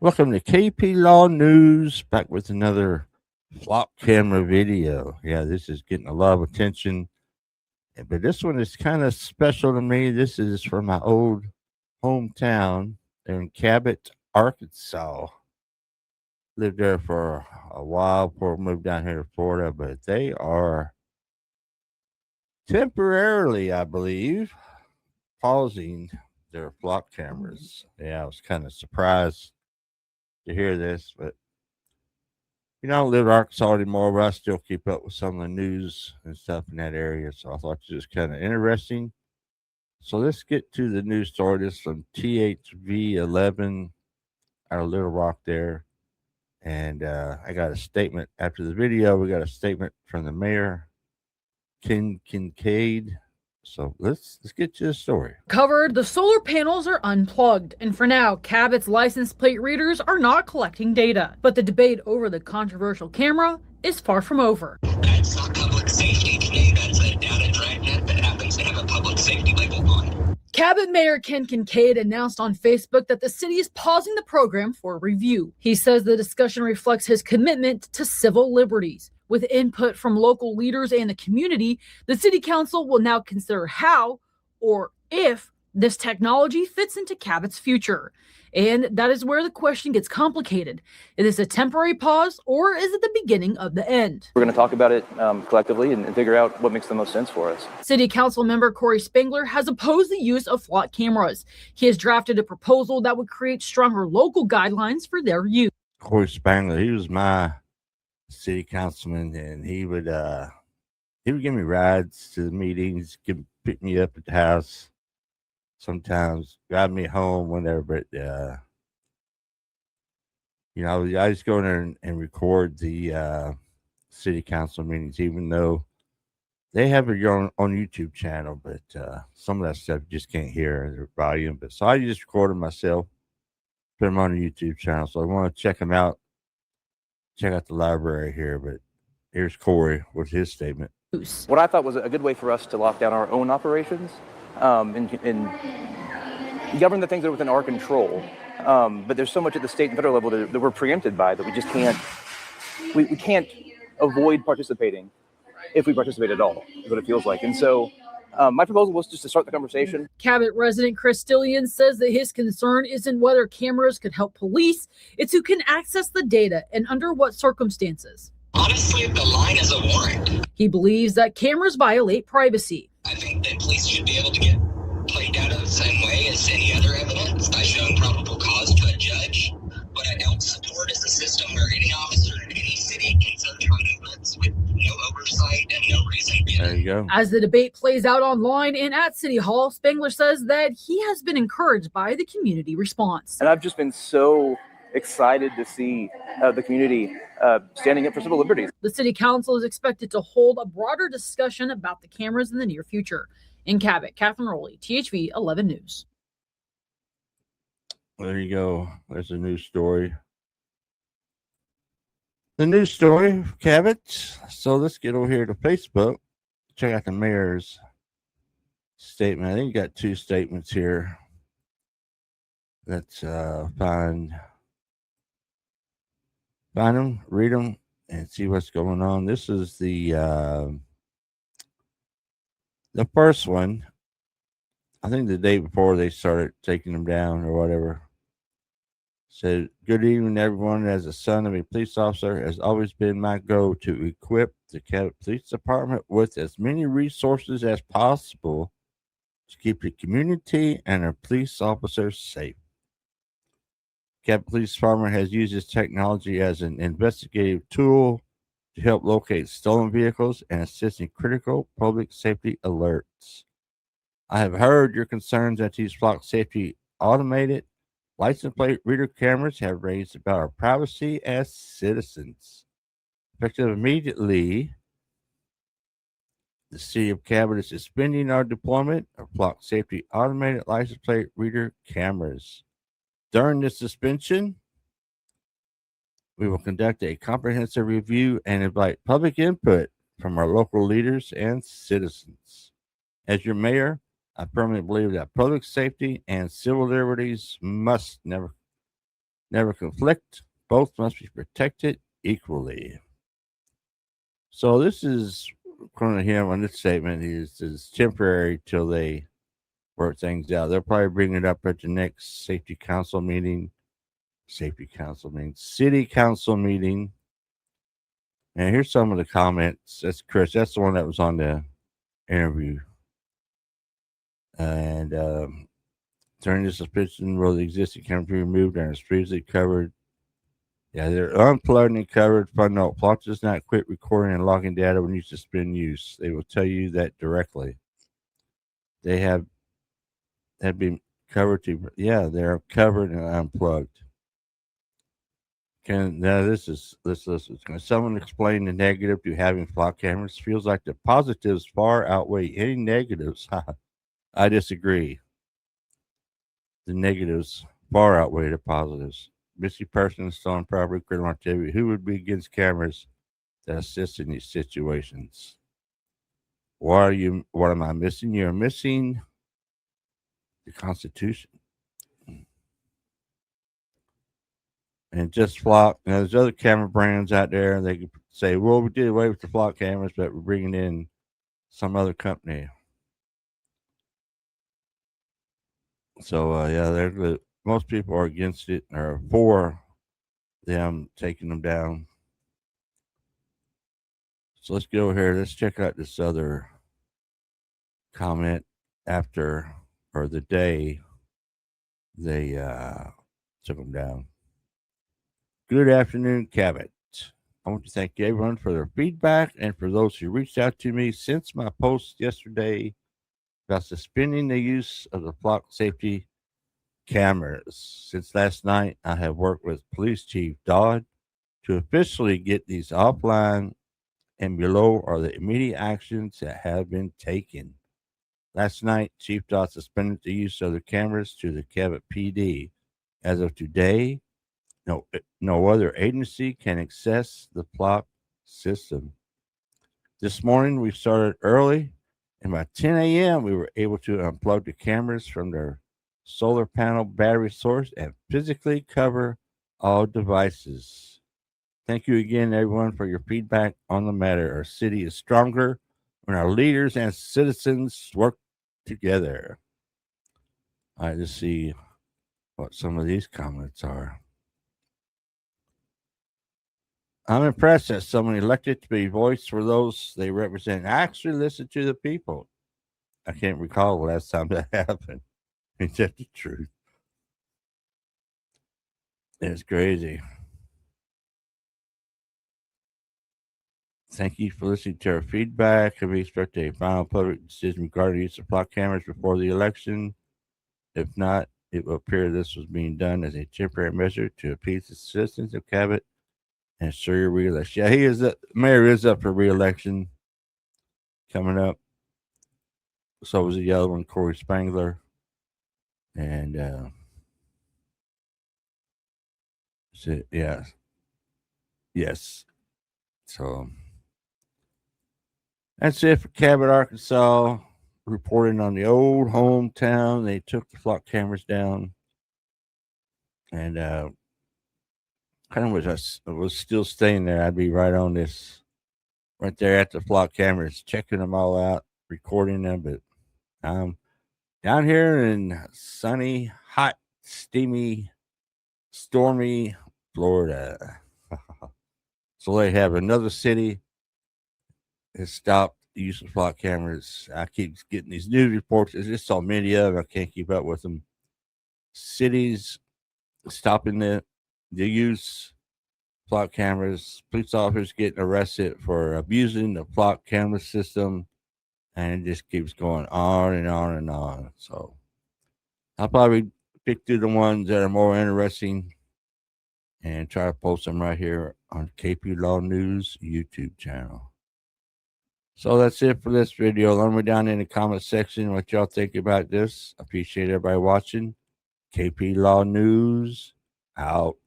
Welcome to KP Law News, back with another flop camera video. Yeah, this is getting a lot of attention, but this one is kind of special to me. This is from my old hometown there in Cabot, Arkansas. Lived there for a while before I moved down here to Florida, but they are temporarily, I believe, pausing their flock cameras. Yeah, I was kind of surprised to hear this, but I don't live in Arkansas anymore, but I still keep up with some of the news and stuff in that area. So I thought it was kind of interesting. So let's get to the news story. This is from THV11 out of Little Rock there. And I got a statement after the video. We got a statement from the mayor, Ken Kincaid. So let's get to the story. Covered, the solar panels are unplugged, and for now, Cabot's license plate readers are not collecting data. But the debate over the controversial camera is far from over. That's not public safety today. That's a data dragnet that happens to have a public safety label on it. Cabot Mayor Ken Kincaid announced on Facebook that the city is pausing the program for review. He says the discussion reflects his commitment to civil liberties. With input from local leaders and the community, the city council will now consider how or if this technology fits into Cabot's future. And that is where the question gets complicated. Is this a temporary pause or is it the beginning of the end? We're going to talk about it collectively and figure out what makes the most sense for us. City Council member Corey Spangler has opposed the use of flock cameras. He has drafted a proposal that would create stronger local guidelines for their use. Corey Spangler, he was my city councilman, and he would give me rides to the meetings, pick me up at the house, sometimes drive me home whenever. But I just go in there and record the city council meetings, even though they have it on YouTube channel. But some of that stuff you just can't hear the volume. But so I just record them myself, put them on the YouTube channel. So I want to check them out. Check out the library here. But here's Corey with his statement. What I thought was a good way for us to lock down our own operations and govern the things that are within our control. But there's so much at the state and federal level that we're preempted by that we just can't. We can't avoid participating if we participate at all, is what it feels like. And so my proposal was just to start the conversation. Cabot resident Chris Stillian says that his concern isn't whether cameras could help police, it's who can access the data and under what circumstances. Honestly, the line is a warrant. He believes that cameras violate privacy. I think that police should be able to get played data the same way as any other evidence by showing probable cause to a judge. What I don't support is a system where any officer in any city can search for movements with no oversight and no reason given. There you go. As the debate plays out online and at City Hall, Spangler says that he has been encouraged by the community response. And I've just been so excited to see the community standing up for civil liberties. The city council is expected to hold a broader discussion about the cameras in the near future. In Cabot, Catherine Rowley, THV 11 News. There you go. There's a news story. The news story, Cabot. So let's get over here to Facebook. Check out the mayor's statement. I think you got two statements here. Let's find them, read them, and see what's going on. This is the first one. I think the day before they started taking them down or whatever. Said, good evening, everyone. As a son of a police officer, it has always been my goal to equip the Cabot Police Department with as many resources as possible to keep the community and our police officers safe. Cabot Police Department has used this technology as an investigative tool to help locate stolen vehicles and assist in critical public safety alerts. I have heard your concerns that these flock safety automated license plate reader cameras have raised about our privacy as citizens. Effective immediately, the city of Cabot is suspending our deployment of flock safety automated license plate reader cameras. During this suspension, we will conduct a comprehensive review and invite public input from our local leaders and citizens. As your mayor, I firmly believe that public safety and civil liberties must never never conflict. Both must be protected equally. So this is, according to him on this statement, is temporary till they work things out. They'll probably bring it up at the next city council meeting. And here's some of the comments. That's Chris. That's the one that was on the interview. And during the suspension, will the existing camera be removed and is previously covered? Yeah, they're unplugged and covered. Fun note: Plot does not quit recording and logging data when you suspend use. They will tell you that directly. They have been covered to. Yeah, they're covered and unplugged. Let's listen. Can someone explain the negative to having flock cameras? Feels like the positives far outweigh any negatives. I disagree. The negatives far outweigh the positives. Missing persons, stolen property, criminal activity. Who would be against cameras that assist in these situations? What am I missing? You're missing the Constitution. And just flock. Now, there's other camera brands out there, and they could say, well, we did away with the flock cameras, but we're bringing in some other company. So, most people are against it or for them taking them down. So let's go here. Let's check out this other comment after or the day they took them down. Good afternoon, Cabot. I want to thank everyone for their feedback and for those who reached out to me since my post yesterday about suspending the use of the flock safety cameras. Since last night, I have worked with Police Chief Dodd to officially get these offline, and below are the immediate actions that have been taken. Last night, Chief Dodd suspended the use of the cameras to the Cabot PD. As of today, no other agency can access the flock system. This morning, we started early, and by 10 a.m., we were able to unplug the cameras from their solar panel battery source and physically cover all devices. Thank you again, everyone, for your feedback on the matter. Our city is stronger when our leaders and citizens work together. All right, let's see what some of these comments are. I'm impressed that someone elected to be voice for those they represent actually listen to the people. I can't recall the last time that happened. Is that the truth? It's crazy. Thank you for listening to our feedback. Can we expect a final public decision regarding the use of flock cameras before the election? If not, it will appear this was being done as a temporary measure to appease the citizens of Cabot and ensure your re-election. Yeah, mayor is up for re-election coming up. So was the other one, Corey Spangler. And yes. So that's it for Cabot, Arkansas. Reporting on the old hometown. They took the flock cameras down. And kind of wish I was still staying there. I'd be right on this, right there at the flock cameras, checking them all out, recording them. But I'm down here in sunny, hot, steamy, stormy Florida. So they have another city has stopped the use of flock cameras. I keep getting these news reports. There's just so many of them. I can't keep up with them. Cities stopping the use flock cameras. Police officers getting arrested for abusing the flock camera system, and it just keeps going on and on and on. So I'll probably pick through the ones that are more interesting and try to post them right here on KP Law News YouTube channel. So that's it for this video. Let me down in the comment section what y'all think about this. Appreciate everybody watching. KP Law News out.